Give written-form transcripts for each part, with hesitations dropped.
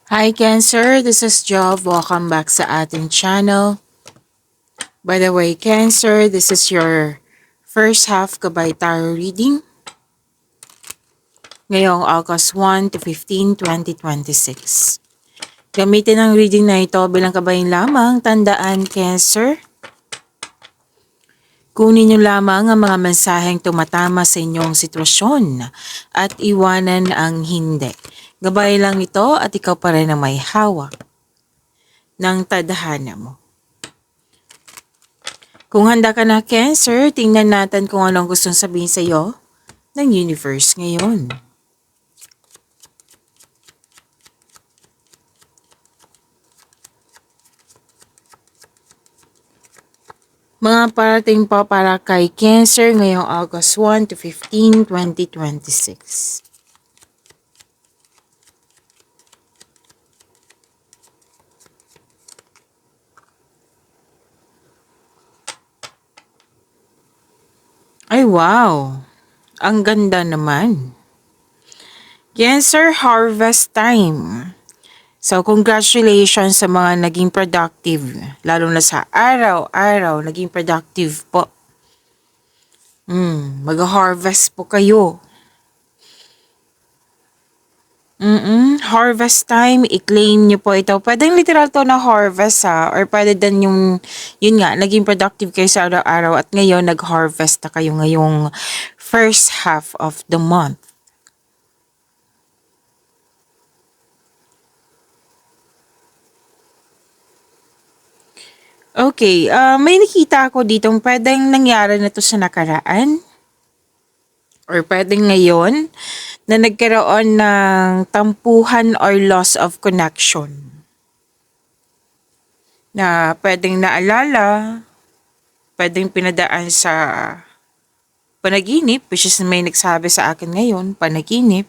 Hi Cancer, this is Job. Welcome back sa ating channel. By the way, Cancer, this is your first half Gabay Tarot reading. Ngayong August 1 to 15, 2026. Gamitin ang reading na ito bilang kabayin lamang. Tandaan, Cancer, kunin niyo lamang ang mga mensaheng tumatama sa inyong sitwasyon at iwanan ang hindi. Gabay lang ito at ikaw pa rin ang may hawak ng tadhana mo. Kung handa ka na, Cancer, tingnan natin kung anong gustong sabihin sa iyo ng universe ngayon. Mga parating pa para kay Cancer ngayong August 1 to 15, 2026. Ay wow, ang ganda naman. Cancer, harvest time. So, congratulations sa mga naging productive. Lalo na sa araw-araw, naging productive po. Mag-harvest po kayo. Harvest time, i-claim nyo po ito. Pwedeng literal to na harvest or pwede din yung, yun nga, naging productive kayo sa araw-araw at ngayon nag-harvest na kayo ngayong first half of the month. Okay, may nakita ako ditong pwedeng nangyari na to sa nakaraan or pwedeng ngayon na nagkaroon ng tampuhan or loss of connection. Na pwedeng naalala, pwedeng pinadaan sa panaginip, which is may nagsabi sa akin ngayon, panaginip,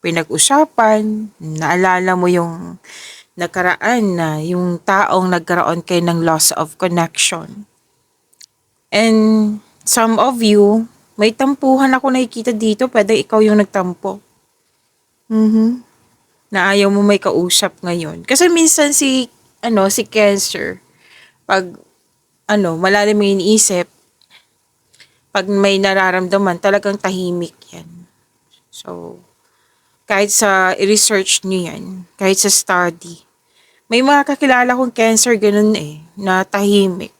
pinag-usapan, naalala mo yung nakaraan na yung taong nagkaroon kayo ng loss of connection. And some of you, may tampuhan ako nakikita dito, pwede ikaw yung nagtampo. Na ayaw mo may kausap ngayon. Kasi minsan si Cancer, pag malalim yung iniisip, pag may nararamdaman, talagang tahimik yan. So, kahit sa i-research nyo yan, kahit sa study, may mga kakilala kong Cancer ganun na tahimik.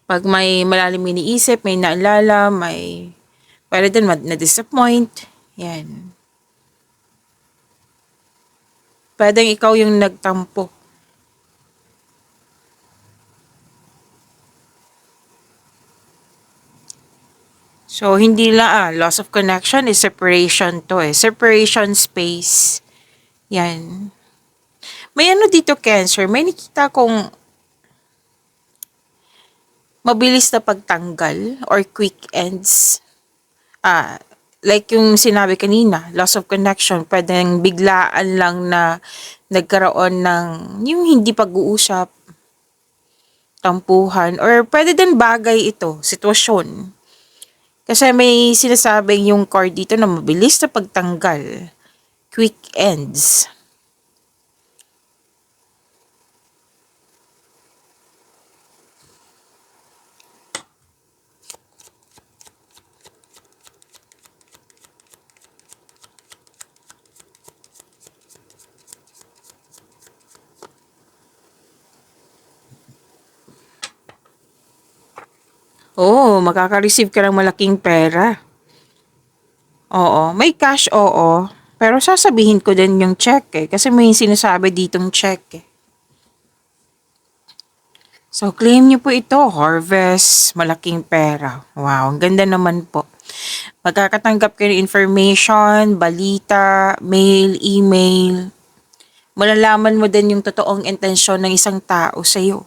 Pag may malalim iniisip, may naalala, may pwede din na-disappoint, yan. Pwedeng ikaw yung nagtampo. So, hindi lang loss of connection is separation to separation space. Yan. May dito, Cancer, may nakita kong mabilis na pagtanggal or quick ends. Like yung sinabi kanina, loss of connection, pwedeng biglaan lang na nagkaroon ng yung hindi pag-uusap, tampuhan, or pwede din bagay ito, sitwasyon. Kasi may sinasabing yung card dito na mabilis na pagtanggal, quick ends. Oo, makaka-receive ka ng malaking pera. Oo, may cash, oo. Pero sasabihin ko din yung check kasi may sinasabi ditong check So, claim niyo po ito, harvest, malaking pera. Wow, ang ganda naman po. Magkakatanggap kayo ng information, balita, mail, email. Malalaman mo din yung totoong intensyon ng isang tao sa iyo.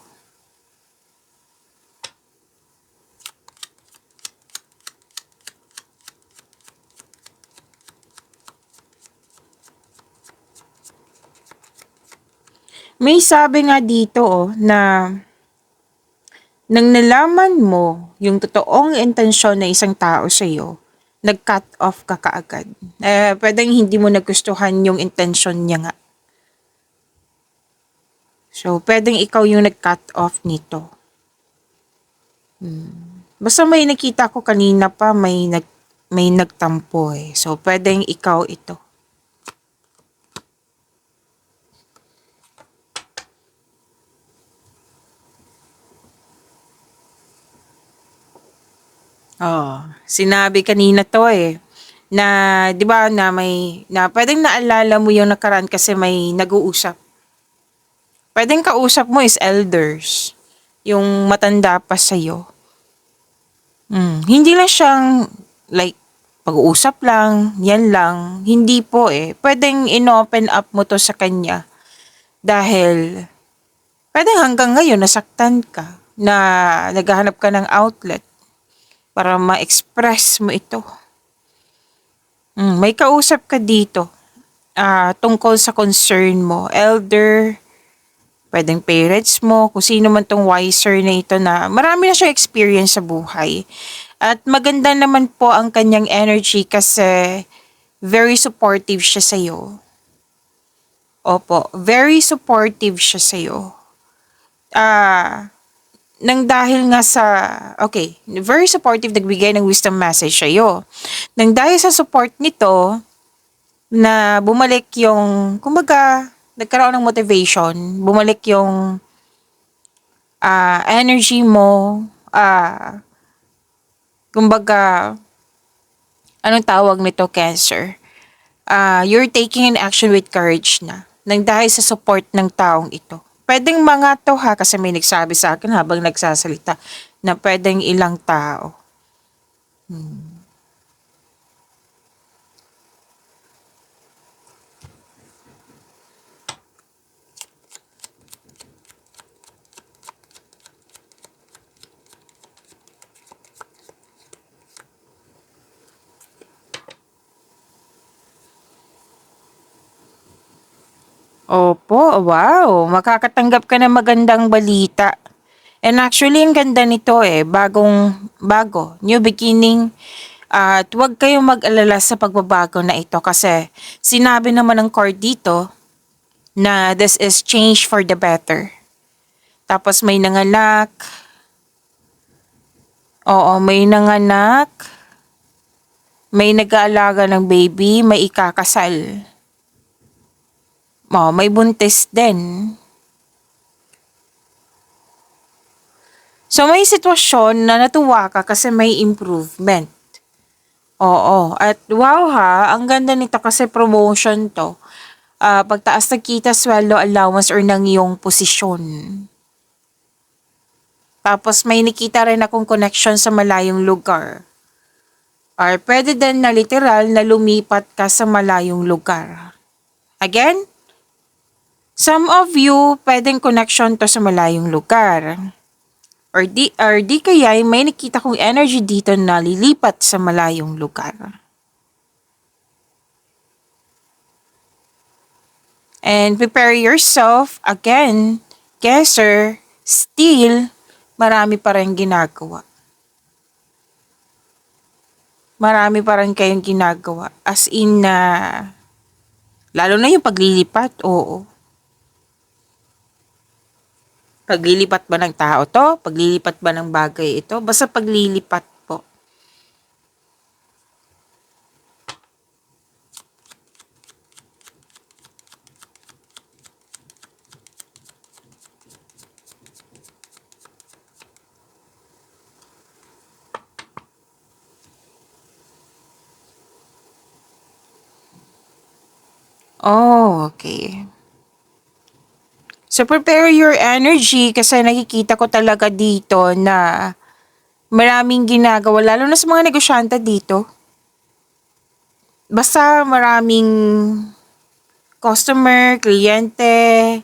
May sabi nga dito na nang nalaman mo yung totoong intensyon ng isang tao sa iyo, nag-cut off ka kaagad. Pwedeng hindi mo nagustuhan yung intention niya nga. So, pwedeng ikaw yung nag-cut off nito. Basta may nakita ko kanina pa, may nagtampo eh. So, pwedeng ikaw ito. Oh, sinabi kanina to eh na 'di ba na pwedeng naalala mo yung nakaraan kasi may nag-uusap. Pwedeng kausap mo is elders, yung matanda pa sa'yo. Hindi lang siyang like pag-uusap lang, yan lang. Hindi po eh. Pwedeng in-open up mo to sa kanya dahil pwedeng hanggang ngayon nasaktan ka na naghahanap ka ng outlet para ma-express mo ito. May kausap ka dito tungkol sa concern mo. Elder, pwedeng parents mo, kung sino man tong wiser na ito na marami na siyang experience sa buhay. At maganda naman po ang kanyang energy kasi very supportive siya sa'yo. Opo, very supportive siya sa'yo. Nang dahil nga sa, okay, very supportive, nagbigay ng wisdom message sa'yo. Nang dahil sa support nito, na bumalik yung, kumbaga, nagkaroon ng motivation, bumalik yung energy mo, kumbaga, anong tawag nito, Cancer? You're taking an action with courage na, nang dahil sa support ng taong ito. Pwedeng mga to ha, kasi may nagsabi sa akin habang nagsasalita, na pwedeng ilang tao. Opo, wow, makakatanggap ka ng magandang balita. And actually, ang ganda nito eh, bago, new beginning. At huwag kayong mag-alala sa pagbabago na ito kasi sinabi naman ng court dito na this is change for the better. Tapos may nanganak. Oo, may nanganak. May nag-aalaga ng baby, may ikakasal. May buntis din. So may sitwasyon na natuwa ka kasi may improvement. Oo, at wow ha, ang ganda nito kasi promotion to. Pagtaas ng kita, sweldo, allowance, or ng iyong posisyon. Tapos may nakita rin akong connection sa malayong lugar. Or pwede din na literal na lumipat ka sa malayong lugar. Again, some of you, pwedeng connection to sa malayong lugar. Or di kaya may nakita kong energy dito na lilipat sa malayong lugar. And prepare yourself, again, Cancer, still, marami pa rin ginagawa. Marami pa rin kayong ginagawa. As in, lalo na yung paglilipat, oo. Paglilipat ba ng tao to? Paglilipat ba ng bagay ito? Basta paglilipat po. Oh, okay. So, prepare your energy kasi nakikita ko talaga dito na maraming ginagawa, lalo na sa mga negosyante dito. Basta maraming customer, kliyente,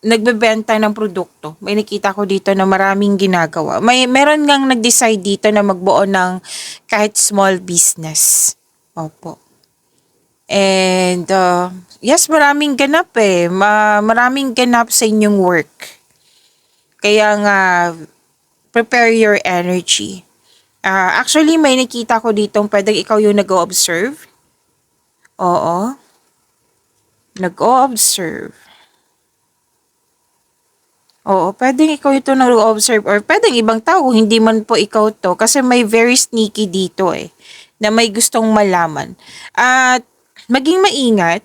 nagbebenta ng produkto. May nakita ko dito na maraming ginagawa. Meron ngang nag-decide dito na magbuo ng kahit small business. Opo. And yes, maraming ganap eh. Maraming ganap sa inyong work. Kaya nga, prepare your energy. Actually, may nakita ko ditong pwedeng ikaw yung nag-o-observe. Oo, nag-o-observe. Oo, pwedeng ikaw ito nag-o-observe or pwedeng ibang tao, hindi man po ikaw to kasi may very sneaky dito na may gustong malaman. At maging maingat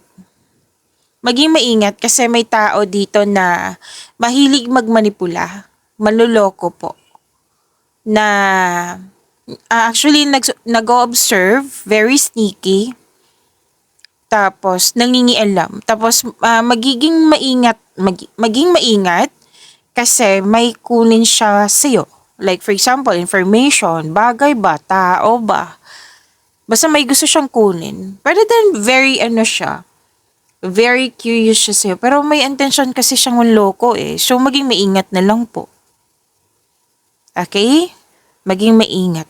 kasi may tao dito na mahilig magmanipula, manloloko po, na actually nag-o-observe, very sneaky, tapos nangingialam. Tapos maging maingat kasi may kunin siya sa'yo. Like for example, information, bagay ba, tao ba. Basta may gusto siyang kunin. Pero then very siya, very curious siya sa'yo. Pero may intention kasi siyang manloko So maging maingat na lang po. Okay? Maging maingat.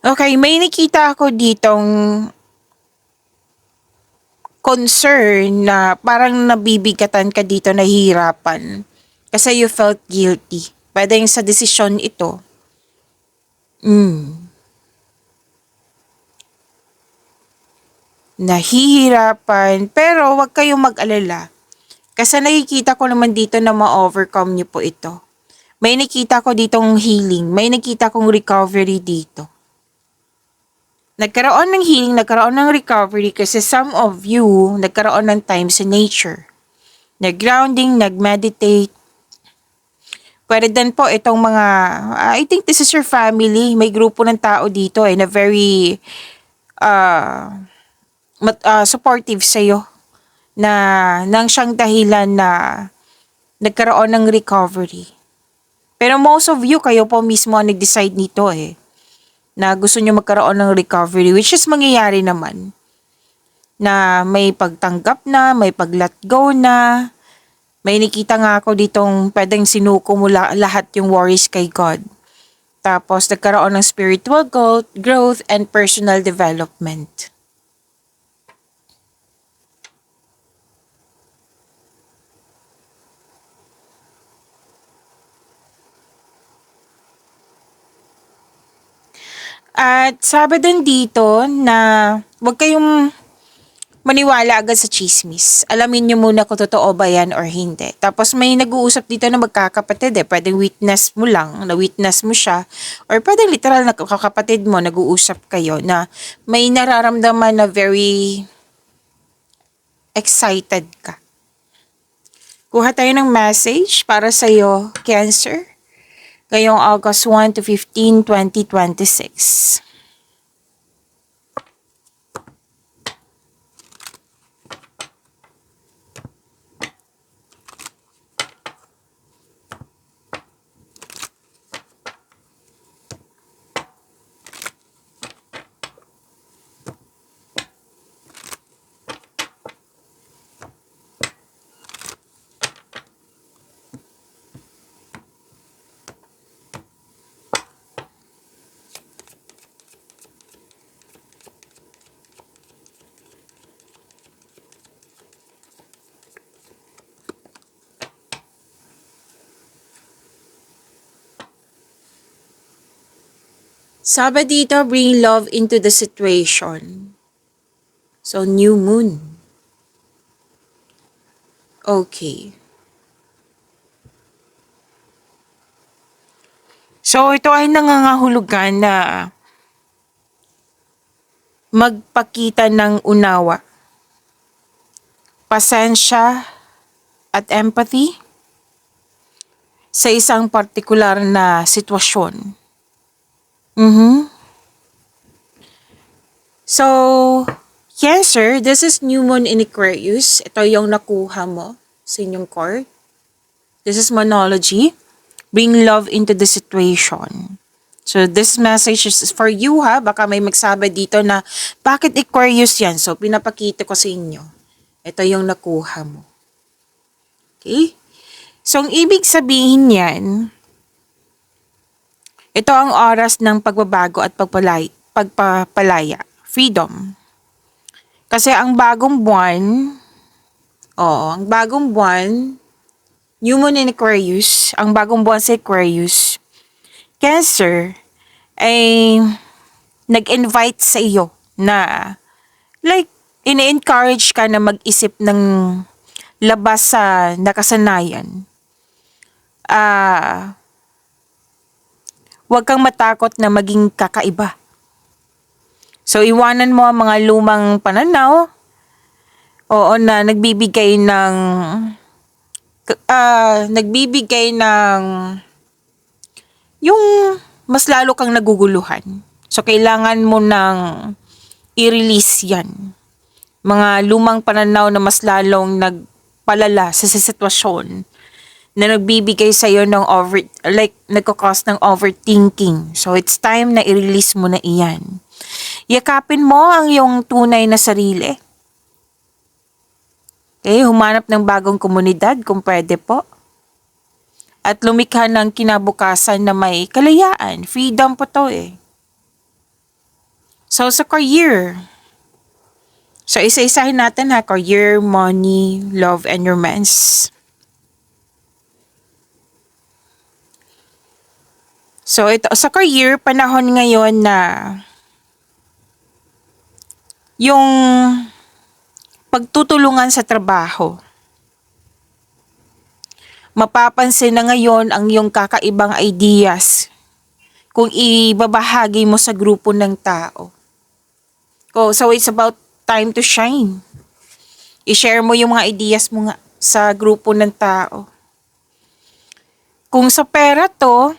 Okay, may nakita ako ditong concern na parang nabibigatan ka dito, nahihirapan. Kasi you felt guilty. Pwedeng sa desisyon ito. Nahihirapan. Pero wag kayong mag-alala. Kasi nakikita ko naman dito na ma-overcome niyo po ito. May nakita ko ditong healing. May nakita kong recovery dito. Nagkaroon ng healing, nagkaroon ng recovery kasi some of you nagkaroon ng time sa nature. Nag-grounding, nag-meditate. Pwede din po itong mga, I think this is your family. May grupo ng tao dito na very supportive sa'yo. Na nang siyang dahilan na nagkaroon ng recovery. Pero most of you, kayo po mismo ang nag-decide nito na gusto nyo magkaroon ng recovery, which is mangyayari naman. Na may pagtanggap na, may pag-let go na. May nakita nga ako ditong pwedeng sinuko mo lahat yung worries kay God. Tapos nagkaroon ng spiritual growth and personal development. At sabi din dito na huwag kayong maniwala agad sa chismis. Alamin nyo muna kung totoo ba yan or hindi. Tapos may nag-uusap dito na magkakapatid Pwedeng witness mo lang, na-witness mo siya. Or pwedeng literal na kakapatid mo, nag-uusap kayo na may nararamdaman na very excited ka. Kuha tayo ng message para sa'yo, Cancer. Ngayong August 1 to 15, 2026. Sabi dito, bring love into the situation. So, new moon. Okay. So, ito ay nangangahulugan na magpakita ng unawa, pasensya, at empathy sa isang partikular na sitwasyon. So, Cancer, this is new moon in Aquarius. Ito yung nakuha mo sa inyong card. This is monology. Bring love into the situation. So, this message is for you ha. Baka may magsabi dito na, bakit Aquarius yan? So, pinapakita ko sa inyo. Ito yung nakuha mo. Okay? So, ang ibig sabihin yan, ito ang oras ng pagbabago at pagpapalaya. Freedom. Kasi ang bagong buwan, ang bagong buwan, new moon in Aquarius, ang bagong buwan sa Aquarius, Cancer, ay nag-invite sa iyo na like ini-encourage ka na mag-isip ng labas sa nakasanayan. Huwag kang matakot na maging kakaiba. So iwanan mo ang mga lumang pananaw na nagbibigay ng yung mas lalo kang naguguluhan. So kailangan mo nang i-release yan. Mga lumang pananaw na mas lalong nagpalala sa sitwasyon na nagbibigay sa iyo ng nagko-cause ng overthinking. So it's time na i-release mo na iyan. Yakapin mo ang iyong tunay na sarili. Okay, humanap ng bagong komunidad kung pwede po. At lumikha ng kinabukasan na may kalayaan. Freedom po to eh. So sa career. So isa-isahin natin ha. Career, money, love, and romance. So ito, sa career, panahon ngayon na yung pagtutulungan sa trabaho. Mapapansin na ngayon ang iyong kakaibang ideas kung ibabahagi mo sa grupo ng tao. So it's about time to shine. I-share mo yung mga ideas mo nga sa grupo ng tao. Kung sa pera to,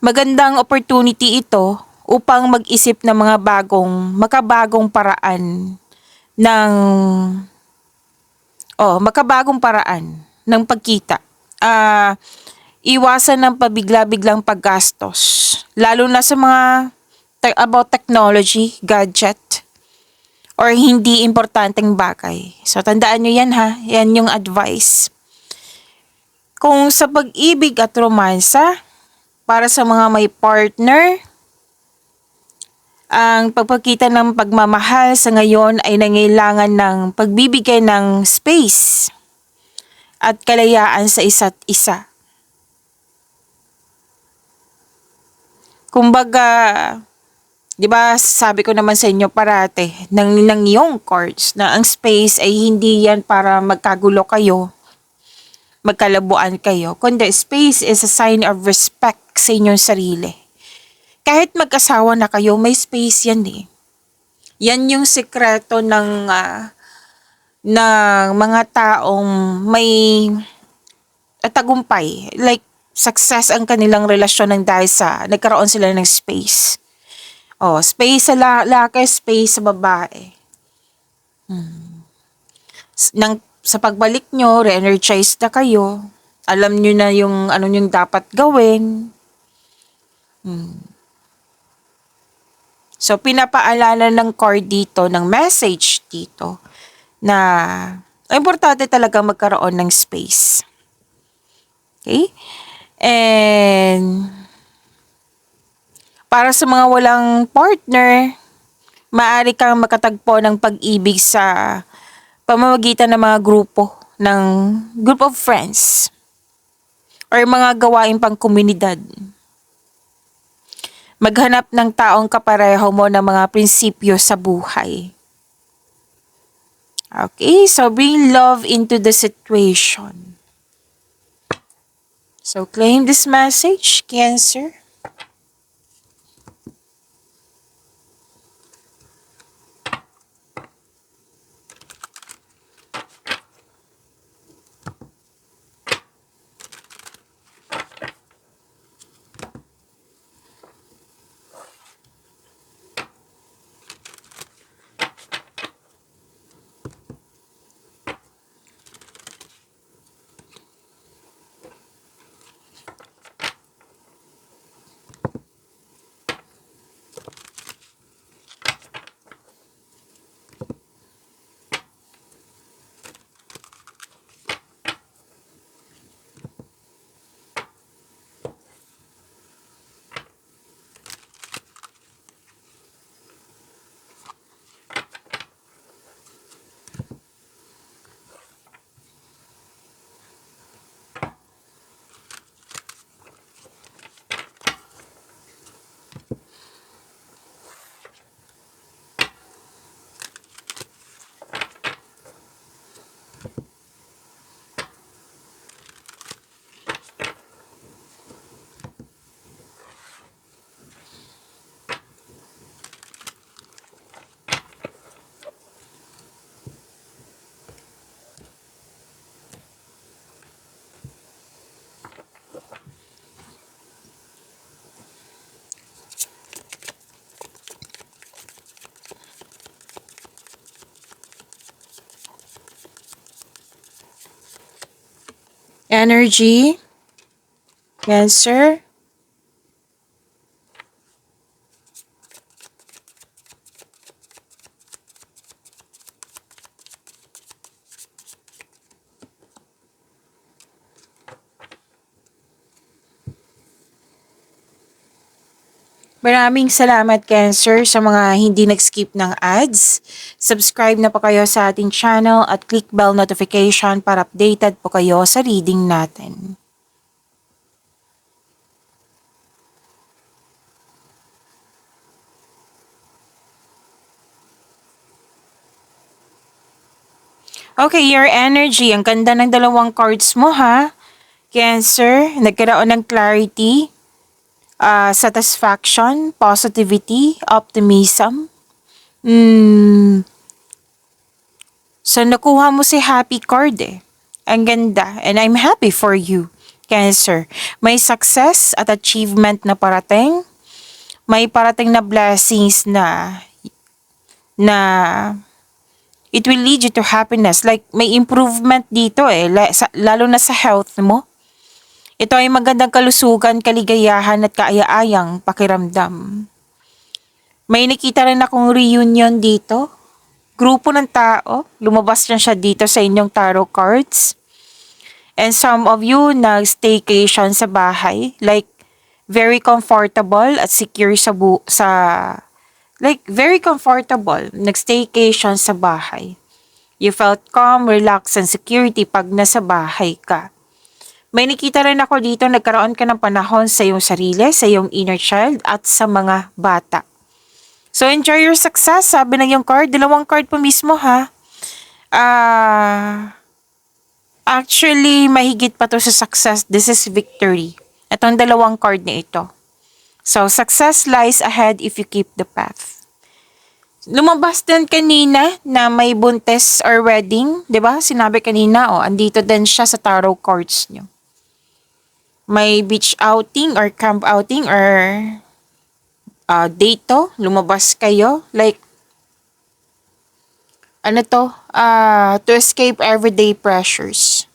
magandang opportunity ito upang mag-isip ng mga makabagong paraan ng pagkita. Iwasan ng pabigla-biglang paggastos. Lalo na sa mga about technology, gadget, or hindi importanteng bagay. So, tandaan nyo yan ha. Yan yung advice. Kung sa pag-ibig at romansa, para sa mga may partner, ang pagpakita ng pagmamahal sa ngayon ay nangailangan ng pagbibigay ng space at kalayaan sa isa't isa. Kumbaga, di ba sabi ko naman sa inyo parate ng iyong cards na ang space ay hindi yan para magkagulo kayo, magkalabuan kayo, kundi space is a sign of respect sa inyong sarili. Kahit mag-asawa na kayo, may space yan eh. Yan yung sikreto ng mga taong may tagumpay. Like, success ang kanilang relasyon ng dahil sa nagkaroon sila ng space. Space sa lalaki, space sa babae. Sa pagbalik nyo, re-energize na kayo. Alam nyo na yung ano yung dapat gawin. So, pinapaalala ng card dito, ng message dito, na importante talaga magkaroon ng space. Okay? And, para sa mga walang partner, maaari kang makatagpo ng pag-ibig sa pamamagitan ng mga group of friends, or mga gawain pang komunidad. Maghanap ng taong kapareho mo ng mga prinsipyo sa buhay. Okay, so bring love into the situation. So claim this message, Cancer. Energy, Cancer. Maraming salamat, Cancer, sa mga hindi nag-skip ng ads. Subscribe na po kayo sa ating channel at click bell notification para updated po kayo sa reading natin. Okay, your energy. Ang ganda ng dalawang cards mo, ha? Cancer, nagkaroon ng clarity, satisfaction, positivity, optimism. So, nakuha mo si happy card eh. Ang ganda. And I'm happy for you, Cancer. May success at achievement na parating. May parating na blessings na it will lead you to happiness. Like, may improvement dito eh. Lalo na sa health mo. Ito ay magandang kalusugan, kaligayahan at kaaya-ayang pakiramdam. May nakita rin akong reunion dito. Grupo ng tao. Lumabas na siya dito sa inyong tarot cards. And some of you nag-staycation sa bahay. Like, very comfortable at secure like, very comfortable. Nag-staycation sa bahay. You felt calm, relaxed, and security pag nasa bahay ka. May nakita rin ako dito, nagkaroon ka ng panahon sa iyong sarili, sa iyong inner child, at sa mga bata. So, enjoy your success, sabi ng iyong card. Dalawang card po mismo, ha? Actually, mahigit pa to sa success. This is victory. Itong dalawang card na ito. So, success lies ahead if you keep the path. Lumabas din kanina na may buntes or wedding, 'di ba? Sinabi kanina, andito din siya sa tarot cards niyo. May beach outing or camp outing or date to, lumabas kayo. Like, to escape everyday pressures.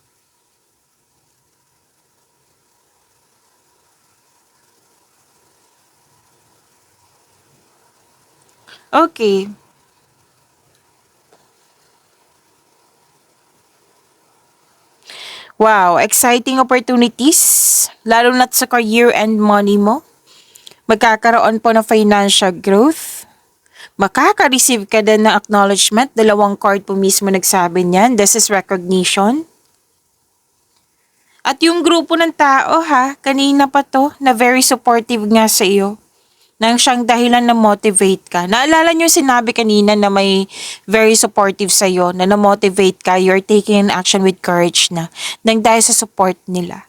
Okay. Wow, exciting opportunities, lalo na sa career and money mo. Magkakaroon po ng financial growth. Makaka-receive ka din ng acknowledgement. Dalawang card po mismo nagsabi niyan. This is recognition. At yung grupo ng tao, ha, kanina pa to, na very supportive nga sa iyo. Nang siyang dahilan na motivate ka. Naalala niyo sinabi kanina na may very supportive sa iyo, na na-motivate ka, you're taking an action with courage na. Nang dahil sa support nila.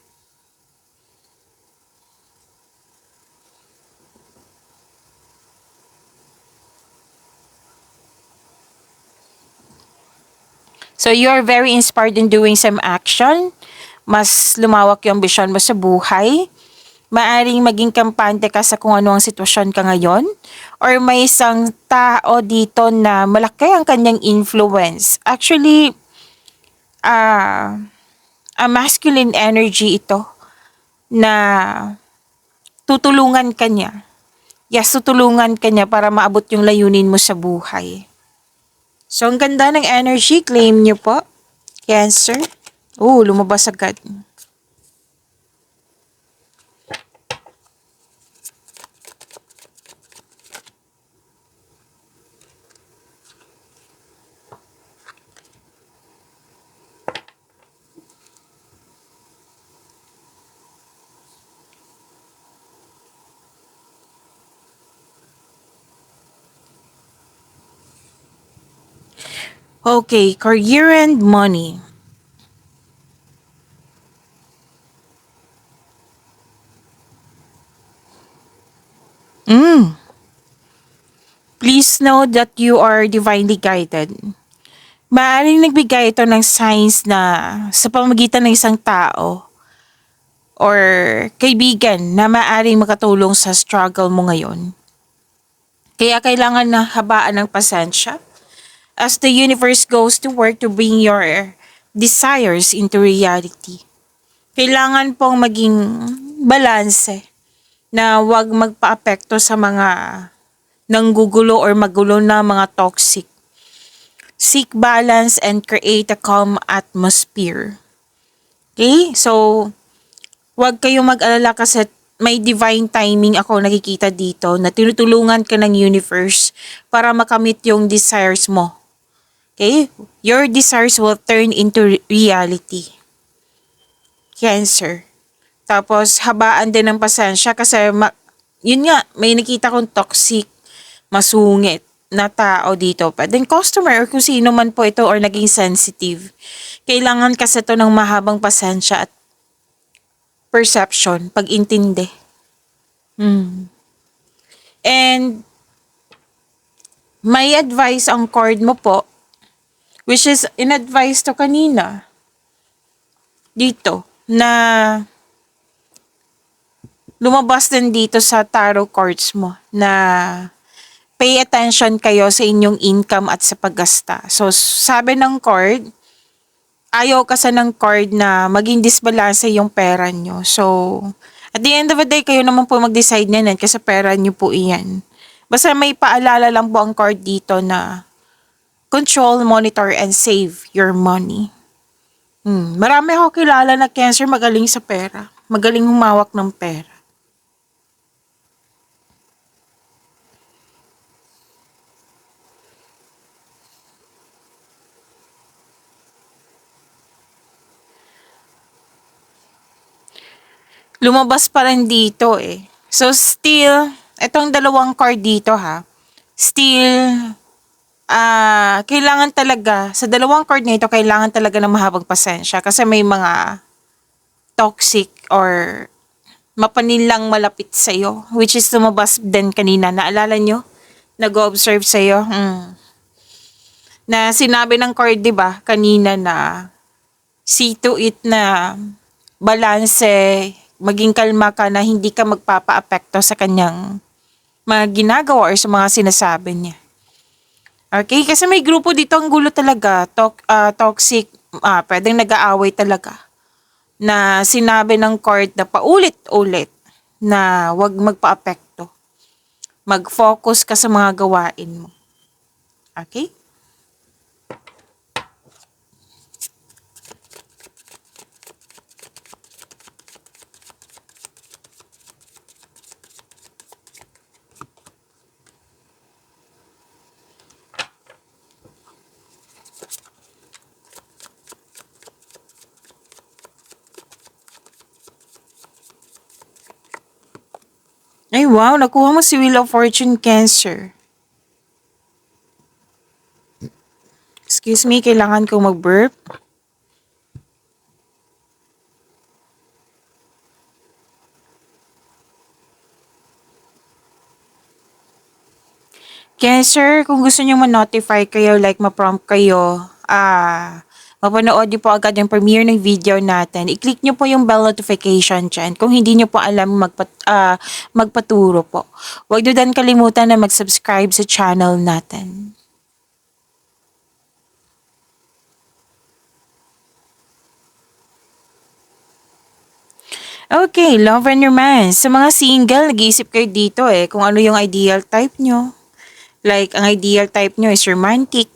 So you're very inspired in doing some action. Mas lumawak yung ambisyon mo sa buhay. Maaring maging kampante ka sa kung ano ang sitwasyon ka ngayon. Or may isang tao dito na malaki ang kanyang influence. Actually, a masculine energy ito na tutulungan ka niya. Yes, tutulungan ka niya para maabot yung layunin mo sa buhay. So, ang ganda ng energy. Claim niyo po. Cancer. Lumabas agad. Okay, career and money. Please know that you are divinely guided. Maaaring nagbigay ito ng signs na sa pamamagitan ng isang tao or kaibigan na maaaring makatulong sa struggle mo ngayon. Kaya kailangan na habaan ng pasensya as the universe goes to work to bring your desires into reality. Kailangan pong maging balanse na wag magpaapekto sa mga nanggugulo or magulo na mga toxic. Seek balance and create a calm atmosphere. Okay? So, wag kayong mag-alala kasi may divine timing ako nakikita dito na tinutulungan ka ng universe para makamit yung desires mo. Okay? Your desires will turn into reality. Cancer. Tapos, habaan din ng pasensya kasi yun nga, may nakita kong toxic, masungit na tao dito. But then customer or kung sino man po ito or naging sensitive. Kailangan kasi ito ng mahabang pasensya at perception, pag-intindi. And may advice ang card mo po, which is in-advise to kanina dito na lumabas din dito sa tarot cards mo na pay attention kayo sa inyong income at sa paggasta. So, sabi ng card, ayaw kasi ng card na maging disbalance yung pera nyo. So, at the end of the day, kayo naman po mag-decide na yan kasi pera nyo po iyan. Basta may paalala lang po ang card dito na control, monitor, and save your money. Marami ako kilala na cancer magaling sa pera. Magaling humawak ng pera. Lumabas pa rin dito eh. So still, itong dalawang card dito ha, still, kailangan talaga, sa dalawang card na ito, kailangan talaga ng mahabang pasensya kasi may mga toxic or mapanilang malapit sa'yo, which is lumabas din kanina. Naalala nyo? Nag-observe sa'yo. Na sinabi ng card, di ba, kanina na see to it na balanse, maging kalma ka na hindi ka magpapaapekto sa kanyang mga ginagawa or sa mga sinasabi niya. Okay? Kasi may grupo dito ang gulo talaga. Toxic, pwedeng nag-aaway talaga. Na sinabi ng court na paulit-ulit na wag magpaapekto. Mag-focus ka sa mga gawain mo. Okay? Ay wow, nakuha mo si Wheel of Fortune Cancer. Excuse me, kailangan kong mag-burp. Cancer, kung gusto nyo ma-notify kayo, like ma-prompt kayo, mapanood nyo po agad yung premiere ng video natin. I-click nyo po yung bell notification dyan. Kung hindi nyo po alam, magpaturo po. Huwag nyo din kalimutan na mag-subscribe sa channel natin. Okay, love and romance. Sa mga single, nag-iisip kayo dito kung ano yung ideal type nyo. Like, ang ideal type nyo is romantic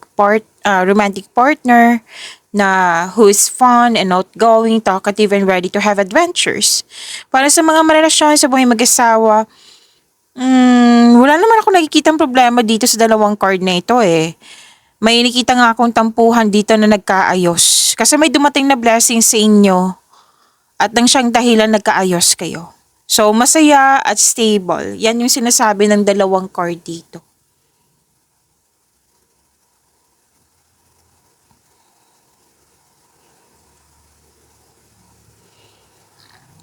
partner na who is fun and outgoing, talkative, and ready to have adventures. Para sa mga marelasyon sa buhay mag-asawa, wala naman ako nakikitang problema dito sa dalawang card na ito May nakita nga akong tampuhan dito na nagkaayos. Kasi may dumating na blessing sa inyo at nang siyang dahilan nagkaayos kayo. So, masaya at stable. Yan yung sinasabi ng dalawang card dito.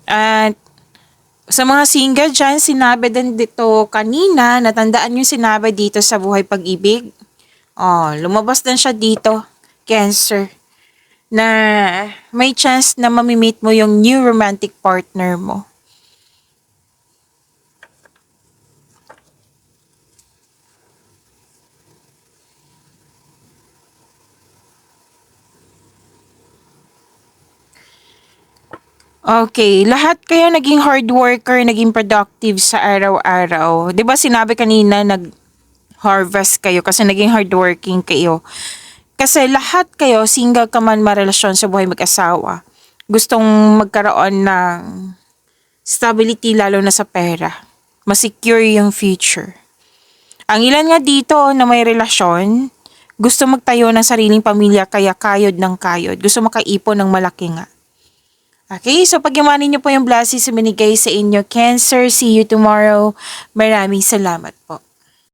At sa mga single dyan, sinabi din dito kanina, natandaan yung sinabi dito sa Buhay Pag-ibig. Lumabas din siya dito, Cancer, na may chance na mamimit mo yung new romantic partner mo. Okay, lahat kayo naging hard worker, naging productive sa araw-araw. 'Di ba sinabi kanina nag-harvest kayo kasi naging hardworking kayo. Kasi lahat kayo, single ka man marelasyon sa buhay mag-asawa, gustong magkaroon ng stability lalo na sa pera. Masecure yung future. Ang ilan nga dito na may relasyon, gusto magtayo ng sariling pamilya kaya kayod ng kayod. Gusto makaipon ng malaki nga. Okay, so pagyamanin niyo po yung blessings na binigay sa inyo, Cancer. See you tomorrow. Maraming salamat po.